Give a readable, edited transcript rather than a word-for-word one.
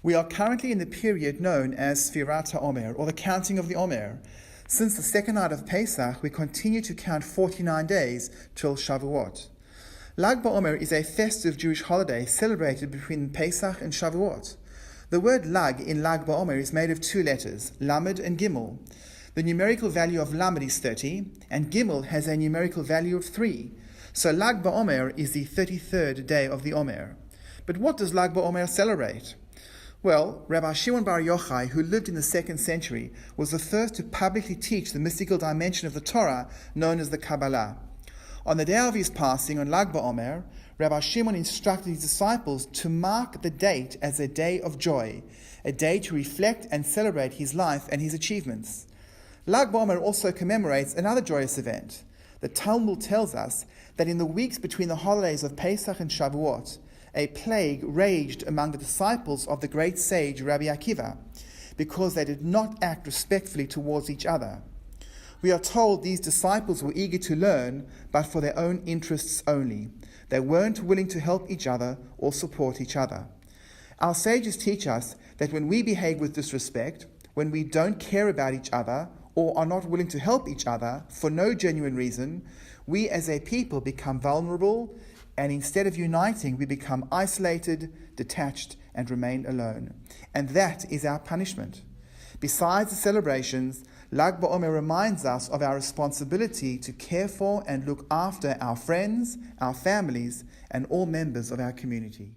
We are currently in the period known as Sfirat HaOmer, or the counting of the Omer. Since the second night of Pesach, we continue to count 49 days till Shavuot. Lag BaOmer is a festive Jewish holiday celebrated between Pesach and Shavuot. The word Lag in Lag BaOmer is made of two letters, Lamed and Gimel. The numerical value of Lamed is 30, and Gimel has a numerical value of 3. So Lag BaOmer is the 33rd day of the Omer. But what does Lag BaOmer celebrate? Well, Rabbi Shimon Bar Yochai, who lived in the 2nd century, was the first to publicly teach the mystical dimension of the Torah known as the Kabbalah. On the day of his passing, on Lag BaOmer, Rabbi Shimon instructed his disciples to mark the date as a day of joy, a day to reflect and celebrate his life and his achievements. Lag BaOmer also commemorates another joyous event. The Talmud tells us that in the weeks between the holidays of Pesach and Shavuot, a plague raged among the disciples of the great sage Rabbi Akiva, because they did not act respectfully towards each other. We are told these disciples were eager to learn, but for their own interests only. They weren't willing to help each other or support each other. Our sages teach us that when we behave with disrespect, when we don't care about each other, or are not willing to help each other for no genuine reason, we as a people become vulnerable, and instead of uniting, we become isolated, detached, and remain alone. And that is our punishment. Besides the celebrations, Lag BaOmer reminds us of our responsibility to care for and look after our friends, our families, and all members of our community.